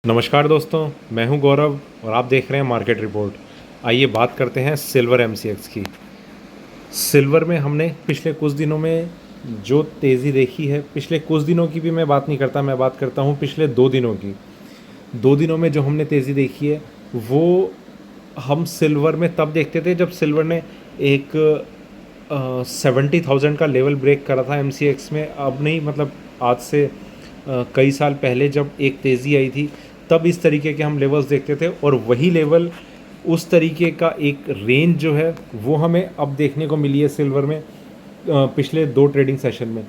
नमस्कार दोस्तों, मैं हूं गौरव और आप देख रहे हैं मार्केट रिपोर्ट। आइए बात करते हैं सिल्वर एमसीएक्स की। सिल्वर में हमने पिछले कुछ दिनों में जो तेज़ी देखी है, पिछले कुछ दिनों की भी मैं बात नहीं करता, मैं बात करता हूं पिछले 2 दिनों की। 2 दिनों में जो हमने तेज़ी देखी है वो हम सिल्वर में तब देखते थे जब सिल्वर ने एक 70,000 का लेवल ब्रेक करा था एमसीएक्स में। अब नहीं, मतलब आज से कई साल पहले जब एक तेज़ी आई थी तब इस तरीके के हम लेवल्स देखते थे, और वही लेवल, उस तरीके का एक रेंज जो है वो हमें अब देखने को मिली है सिल्वर में पिछले 2 ट्रेडिंग सेशन में।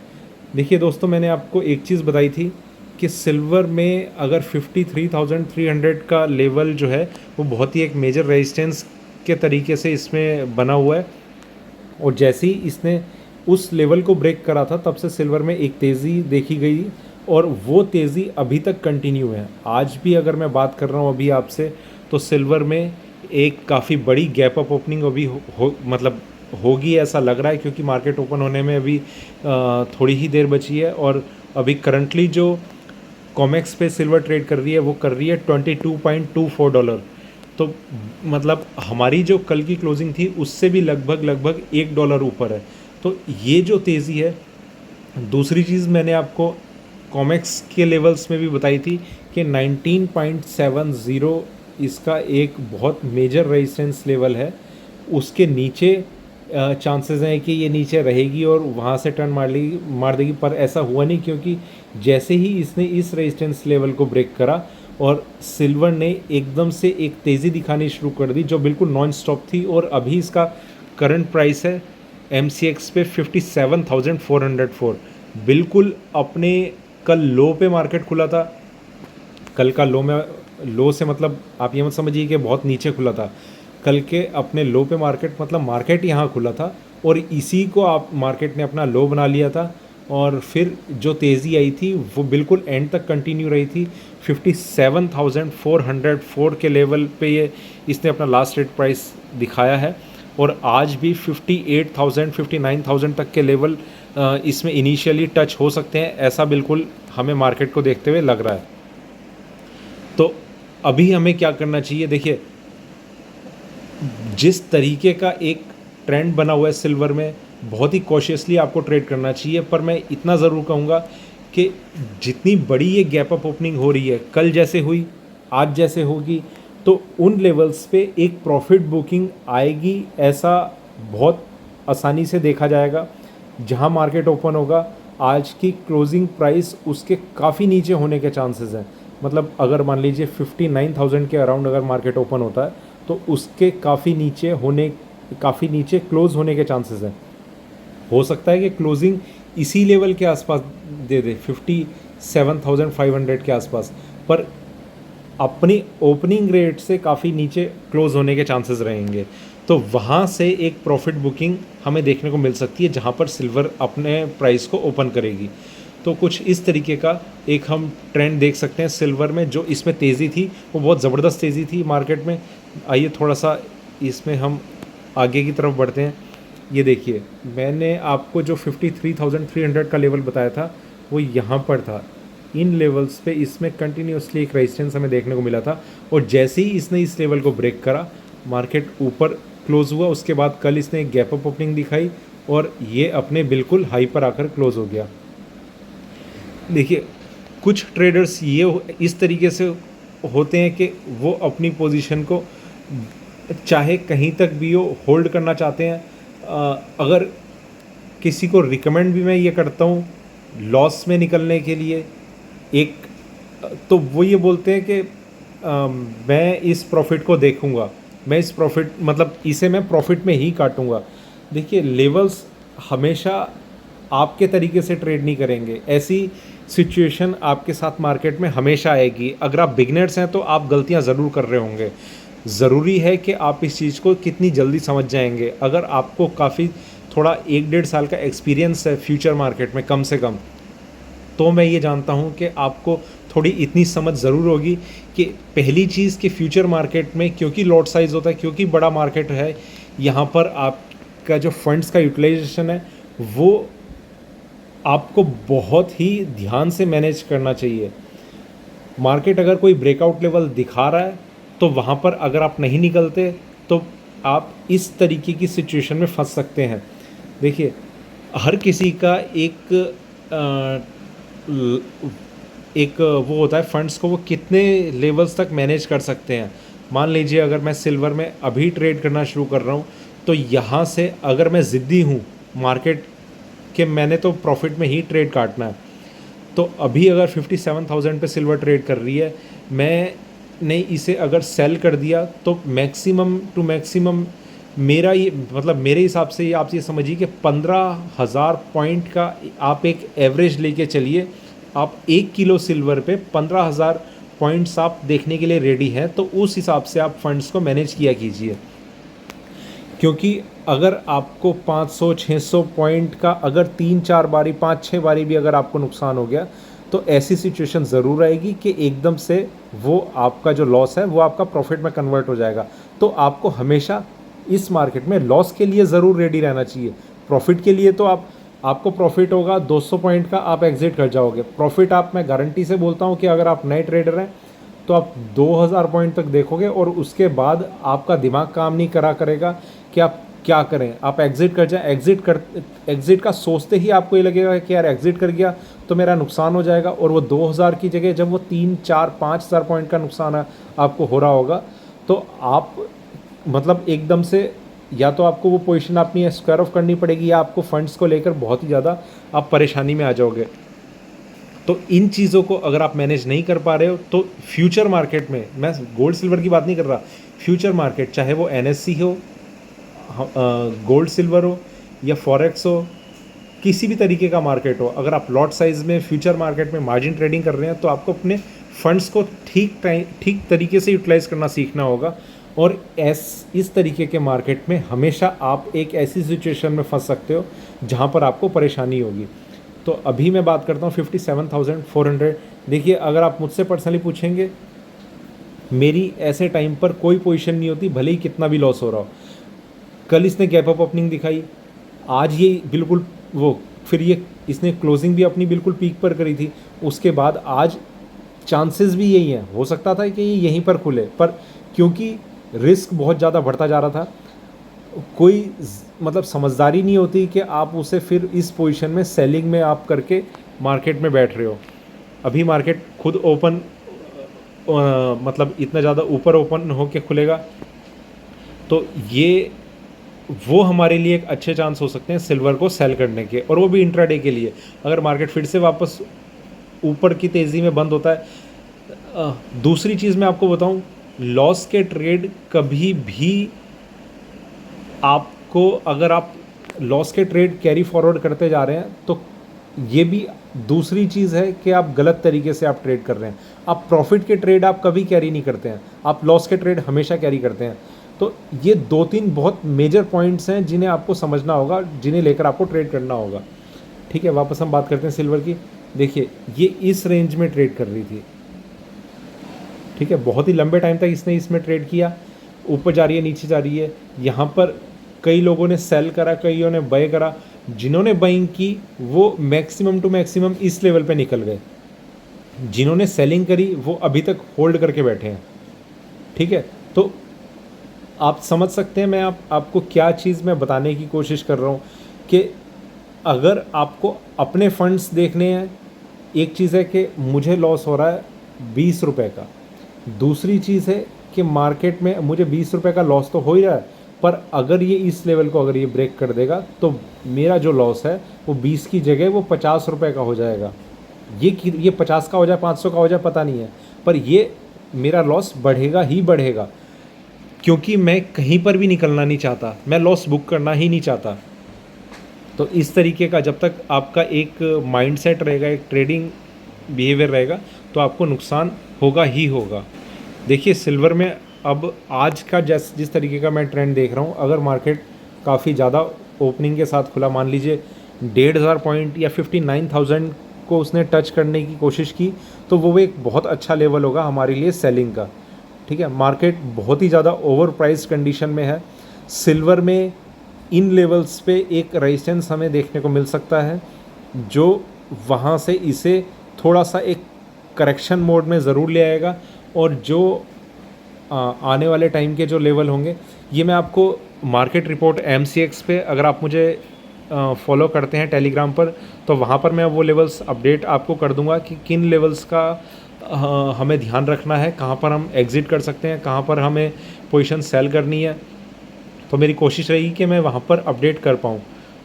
देखिए दोस्तों, मैंने आपको एक चीज़ बताई थी कि सिल्वर में अगर 53,300 का लेवल जो है वो बहुत ही एक मेजर रेजिस्टेंस के तरीके से इसमें बना हुआ है, और जैसे ही इसने उस लेवल को ब्रेक करा था तब से सिल्वर में एक तेज़ी देखी गई, और वो तेज़ी अभी तक कंटिन्यू है। आज भी अगर मैं बात कर रहा हूँ अभी आपसे, तो सिल्वर में एक काफ़ी बड़ी गैप अप ओपनिंग अभी मतलब होगी ऐसा लग रहा है, क्योंकि मार्केट ओपन होने में अभी थोड़ी ही देर बची है। और अभी करंटली जो कॉमेक्स पे सिल्वर ट्रेड कर रही है वो कर रही है $22.24। तो मतलब हमारी जो कल की क्लोजिंग थी उससे भी लगभग $1 ऊपर है। तो ये जो तेज़ी है, दूसरी चीज़ मैंने आपको कॉमेक्स के लेवल्स में भी बताई थी कि 19.70 इसका एक बहुत मेजर रेजिस्टेंस लेवल है। उसके नीचे चांसेस हैं कि ये नीचे रहेगी और वहाँ से टर्न मार देगी, पर ऐसा हुआ नहीं, क्योंकि जैसे ही इसने इस रेजिस्टेंस लेवल को ब्रेक करा और सिल्वर ने एकदम से एक तेज़ी दिखानी शुरू कर दी जो बिल्कुल नॉन स्टॉप थी। और अभी इसका करंट प्राइस है एमसीएक्स पे 57,404, बिल्कुल अपने कल लो पे मार्केट खुला था। कल का लो से मतलब आप ये मत समझिए कि बहुत नीचे खुला था। कल के अपने लो पे मार्केट, मतलब मार्केट यहाँ खुला था और इसी को आप मार्केट ने अपना लो बना लिया था, और फिर जो तेज़ी आई थी वो बिल्कुल एंड तक कंटिन्यू रही थी। 57,404 के लेवल पे ये इसने अपना लास्ट रेट प्राइस दिखाया है, और आज भी 58,000 59,000 तक के लेवल इसमें इनिशियली टच हो सकते हैं, ऐसा बिल्कुल हमें मार्केट को देखते हुए लग रहा है। तो अभी हमें क्या करना चाहिए? देखिए, जिस तरीके का एक ट्रेंड बना हुआ है सिल्वर में, बहुत ही कॉशियसली आपको ट्रेड करना चाहिए। पर मैं इतना ज़रूर कहूँगा कि जितनी बड़ी ये गैप अप ओपनिंग हो रही है, कल जैसे हुई, आज जैसे होगी, तो उन लेवल्स पे एक प्रॉफिट बुकिंग आएगी, ऐसा बहुत आसानी से देखा जाएगा। जहां मार्केट ओपन होगा, आज की क्लोजिंग प्राइस उसके काफ़ी नीचे होने के चांसेस हैं। मतलब अगर मान लीजिए 59,000 के अराउंड अगर मार्केट ओपन होता है तो उसके काफ़ी नीचे क्लोज़ होने के चांसेस हैं। हो सकता है कि क्लोजिंग इसी लेवल के आसपास दे दे, 57,500 के आसपास, पर अपनी ओपनिंग रेट से काफ़ी नीचे क्लोज होने के चांसेस रहेंगे। तो वहाँ से एक प्रॉफिट बुकिंग हमें देखने को मिल सकती है जहाँ पर सिल्वर अपने प्राइस को ओपन करेगी। तो कुछ इस तरीके का एक हम ट्रेंड देख सकते हैं सिल्वर में। जो इसमें तेज़ी थी वो बहुत ज़बरदस्त तेज़ी थी मार्केट में। आइए थोड़ा सा इसमें हम आगे की तरफ बढ़ते हैं। ये देखिए, मैंने आपको जो 53,300 का लेवल बताया था वो यहाँ पर था। इन लेवल्स पे इसमें कंटिन्यूसली एक रेजिस्टेंस हमें देखने को मिला था, और जैसे ही इसने इस लेवल को ब्रेक करा, मार्केट ऊपर क्लोज हुआ। उसके बाद कल इसने एक गैप अप ओपनिंग दिखाई और ये अपने बिल्कुल हाई पर आकर क्लोज हो गया। देखिए, कुछ ट्रेडर्स इस तरीके से होते हैं कि वो अपनी पोजीशन को चाहे कहीं तक भी हो होल्ड करना चाहते हैं। अगर किसी को रिकमेंड भी मैं ये करता हूँ लॉस में निकलने के लिए, एक तो वो ये बोलते हैं कि मैं इस प्रॉफिट को देखूंगा, मैं इस प्रॉफिट मतलब इसे मैं प्रॉफिट में ही काटूंगा। देखिए, लेवल्स हमेशा आपके तरीके से ट्रेड नहीं करेंगे। ऐसी सिचुएशन आपके साथ मार्केट में हमेशा आएगी। अगर आप बिगनर्स हैं तो आप गलतियां ज़रूर कर रहे होंगे। ज़रूरी है कि आप इस चीज़ को कितनी जल्दी समझ जाएंगे। अगर आपको काफ़ी थोड़ा 1-1.5 साल का एक्सपीरियंस है फ्यूचर मार्केट में कम से कम, तो मैं ये जानता हूँ कि आपको थोड़ी इतनी समझ ज़रूर होगी कि पहली चीज़ कि फ्यूचर मार्केट में क्योंकि लॉट साइज़ होता है, क्योंकि बड़ा मार्केट है, यहाँ पर आपका जो फंड्स का यूटिलाइजेशन है वो आपको बहुत ही ध्यान से मैनेज करना चाहिए। मार्केट अगर कोई ब्रेकआउट लेवल दिखा रहा है तो वहाँ पर अगर आप नहीं निकलते तो आप इस तरीके की सिचुएशन में फंस सकते हैं। देखिए, हर किसी का एक वो होता है फंड्स को वो कितने लेवल्स तक मैनेज कर सकते हैं। मान लीजिए अगर मैं सिल्वर में अभी ट्रेड करना शुरू कर रहा हूँ तो यहाँ से अगर मैं ज़िद्दी हूँ मार्केट के, मैंने तो प्रॉफिट में ही ट्रेड काटना है, तो अभी अगर 57,000 पे सिल्वर ट्रेड कर रही है, मैंने इसे अगर सेल कर दिया तो मैक्सिमम टू मैक्सिमम मेरा ये मतलब मेरे हिसाब से ये आप ये समझिए कि 15,000 पॉइंट का आप एक एवरेज लेके चलिए। आप 1 किलो सिल्वर पे 15,000 पॉइंट्स आप देखने के लिए रेडी हैं, तो उस हिसाब से आप फंड्स को मैनेज किया कीजिए। क्योंकि अगर आपको 500-600 पॉइंट का अगर 3-4 बारी 5-6 बारी भी अगर आपको नुकसान हो गया तो ऐसी सिचुएशन ज़रूर आएगी कि एकदम से वो आपका जो लॉस है वो आपका प्रॉफिट में कन्वर्ट हो जाएगा। तो आपको हमेशा इस मार्केट में लॉस के लिए ज़रूर रेडी रहना चाहिए। प्रॉफिट के लिए तो आपको प्रॉफिट होगा 200 पॉइंट का, आप एग्जिट कर जाओगे। प्रॉफिट मैं गारंटी से बोलता हूँ कि अगर आप नए ट्रेडर हैं तो आप 2000 पॉइंट तक देखोगे और उसके बाद आपका दिमाग काम नहीं करेगा कि आप क्या करें, आप एग्जिट कर जाएं। एग्जिट का सोचते ही आपको ये लगेगा कि यार एग्जिट कर गया तो मेरा नुकसान हो जाएगा, और वो 2000 की जगह जब वो 3-4-5,000 पॉइंट का नुकसान आपको हो रहा होगा तो आप मतलब एकदम से या तो आपको वो पोजीशन अपनी स्क्वायर ऑफ करनी पड़ेगी या आपको फंड्स को लेकर बहुत ही ज़्यादा आप परेशानी में आ जाओगे। तो इन चीज़ों को अगर आप मैनेज नहीं कर पा रहे हो तो फ्यूचर मार्केट में, मैं गोल्ड सिल्वर की बात नहीं कर रहा, फ्यूचर मार्केट चाहे वो NSE हो, गोल्ड सिल्वर हो या फॉरेक्स हो, किसी भी तरीके का मार्केट हो, अगर आप लॉट साइज़ में फ्यूचर मार्केट में मार्जिन ट्रेडिंग कर रहे हैं तो आपको अपने फंड्स को ठीक तरीके से यूटिलाइज़ करना सीखना होगा। और इस तरीके के मार्केट में हमेशा आप एक ऐसी सिचुएशन में फंस सकते हो जहाँ पर आपको परेशानी होगी। तो अभी मैं बात करता हूँ 57,400। देखिए, अगर आप मुझसे पर्सनली पूछेंगे, मेरी ऐसे टाइम पर कोई पोजीशन नहीं होती भले ही कितना भी लॉस हो रहा हो। कल इसने गैप अप ओपनिंग दिखाई, आज ये बिल्कुल फिर ये इसने क्लोजिंग भी अपनी बिल्कुल पीक पर करी थी, उसके बाद आज चांसेस भी यही हैं, हो सकता था कि ये यहीं पर खुले, पर क्योंकि रिस्क बहुत ज़्यादा बढ़ता जा रहा था, कोई मतलब समझदारी नहीं होती कि आप उसे फिर इस पोजीशन में सेलिंग में आप करके मार्केट में बैठ रहे हो। अभी मार्केट खुद ओपन मतलब इतना ज़्यादा ऊपर ओपन होके खुलेगा तो ये वो हमारे लिए एक अच्छे चांस हो सकते हैं सिल्वर को सेल करने के, और वो भी इंट्राडे के लिए। अगर मार्केट फिर से वापस ऊपर की तेज़ी में बंद होता है। दूसरी चीज़ मैं आपको बताऊं, लॉस के ट्रेड कभी भी आपको, अगर आप लॉस के ट्रेड कैरी फॉरवर्ड करते जा रहे हैं तो ये भी दूसरी चीज़ है कि आप गलत तरीके से आप ट्रेड कर रहे हैं। आप प्रॉफिट के ट्रेड आप कभी कैरी नहीं करते हैं, आप लॉस के ट्रेड हमेशा कैरी करते हैं। तो ये 2-3 बहुत मेजर पॉइंट्स हैं जिन्हें आपको समझना होगा, जिन्हें लेकर आपको ट्रेड करना होगा। ठीक है, वापस हम बात करते हैं सिल्वर की। देखिए, ये इस रेंज में ट्रेड कर रही थी, ठीक है, बहुत ही लंबे टाइम तक इसने इसमें ट्रेड किया, ऊपर जा रही है नीचे जा रही है। यहाँ पर कई लोगों ने सेल करा, कईयों ने बाय करा। जिन्होंने बाइंग की वो मैक्सिमम टू मैक्सिमम इस लेवल पे निकल गए, जिन्होंने सेलिंग करी वो अभी तक होल्ड करके बैठे हैं। ठीक है, तो आप समझ सकते हैं मैं आपको क्या चीज़ मैं बताने की कोशिश कर रहा हूँ कि अगर आपको अपने फंड्स देखने हैं, एक चीज़ है कि मुझे लॉस हो रहा है 20 रुपये का, दूसरी चीज़ है कि मार्केट में मुझे 20 रुपये का लॉस तो हो ही रहा है, पर अगर ये इस लेवल को अगर ये ब्रेक कर देगा तो मेरा जो लॉस है वो 20 की जगह वो 50 रुपये का हो जाएगा। ये 50 का हो जाए 500 का हो जाए पता नहीं है, पर ये मेरा लॉस बढ़ेगा ही बढ़ेगा, क्योंकि मैं कहीं पर भी निकलना नहीं चाहता, मैं लॉस बुक करना ही नहीं चाहता। तो इस तरीके का जब तक आपका एक माइंडसेट रहेगा, एक ट्रेडिंग बिहेवियर रहेगा, तो आपको नुकसान होगा ही होगा। देखिए, सिल्वर में अब आज का जिस तरीके का मैं ट्रेंड देख रहा हूँ, अगर मार्केट काफ़ी ज़्यादा ओपनिंग के साथ खुला, मान लीजिए 1,500 पॉइंट या 59,000 को उसने टच करने की कोशिश की, तो वो एक बहुत अच्छा लेवल होगा हमारे लिए सेलिंग का। ठीक है, मार्केट बहुत ही ज़्यादा ओवर प्राइस कंडीशन में है। सिल्वर में इन लेवल्स पे एक रेजिस्टेंस हमें देखने को मिल सकता है, जो वहाँ से इसे थोड़ा सा एक करेक्शन मोड में ज़रूर ले आएगा। और जो आने वाले टाइम के जो लेवल होंगे, ये मैं आपको मार्केट रिपोर्ट MCX पे, अगर आप मुझे फॉलो करते हैं टेलीग्राम पर, तो वहाँ पर मैं वो लेवल्स अपडेट आपको कर दूंगा कि किन लेवल्स का हमें ध्यान रखना है, कहाँ पर हम एग्ज़िट कर सकते हैं, कहाँ पर हमें पोजीशन सेल करनी है। तो मेरी कोशिश रहेगी कि मैं वहाँ पर अपडेट कर पाऊँ।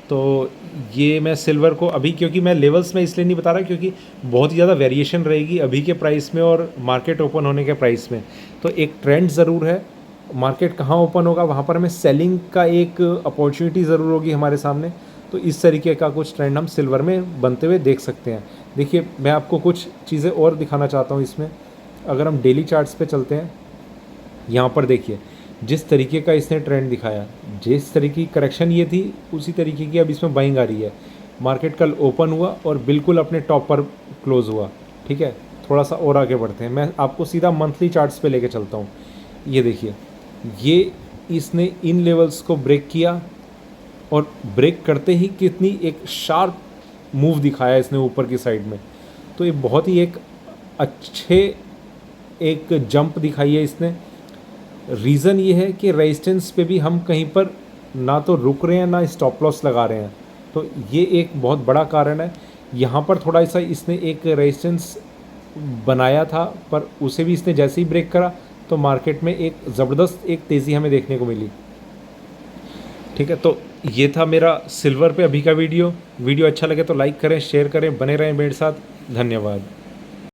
तो ये मैं सिल्वर को अभी, क्योंकि मैं लेवल्स में इसलिए नहीं बता रहा क्योंकि बहुत ही ज़्यादा वेरिएशन रहेगी अभी के प्राइस में और मार्केट ओपन होने के प्राइस में। तो एक ट्रेंड ज़रूर है, मार्केट कहाँ ओपन होगा वहाँ पर हमें सेलिंग का एक अपॉर्चुनिटी ज़रूर होगी हमारे सामने। तो इस तरीके का कुछ ट्रेंड हम सिल्वर में बनते हुए देख सकते हैं। देखिए, मैं आपको कुछ चीज़ें और दिखाना चाहता हूँ इसमें। अगर हम डेली चार्ट्स पे चलते हैं, यहाँ पर देखिए जिस तरीके का इसने ट्रेंड दिखाया, जिस तरीके की करेक्शन ये थी, उसी तरीके की अब इसमें बाइंग आ रही है। मार्केट कल ओपन हुआ और बिल्कुल अपने टॉप पर क्लोज़ हुआ। ठीक है, थोड़ा सा और आगे बढ़ते हैं, मैं आपको सीधा मंथली चार्ट्स पे लेके चलता हूँ। ये देखिए, ये इसने इन लेवल्स को ब्रेक किया और ब्रेक करते ही कितनी एक शार्प मूव दिखाया इसने ऊपर की साइड में। तो ये बहुत ही एक अच्छे एक जंप दिखाई है इसने। रीज़न ये है कि रेजिस्टेंस पे भी हम कहीं पर ना तो रुक रहे हैं ना स्टॉप लॉस लगा रहे हैं। तो ये एक बहुत बड़ा कारण है। यहाँ पर थोड़ा सा इसने एक रेजिस्टेंस बनाया था, पर उसे भी इसने जैसे ही ब्रेक करा तो मार्केट में एक ज़बरदस्त एक तेज़ी हमें देखने को मिली। ठीक है, तो ये था मेरा सिल्वर पे अभी का वीडियो। वीडियो अच्छा लगे तो लाइक करें, शेयर करें, बने रहें मेरे साथ। धन्यवाद।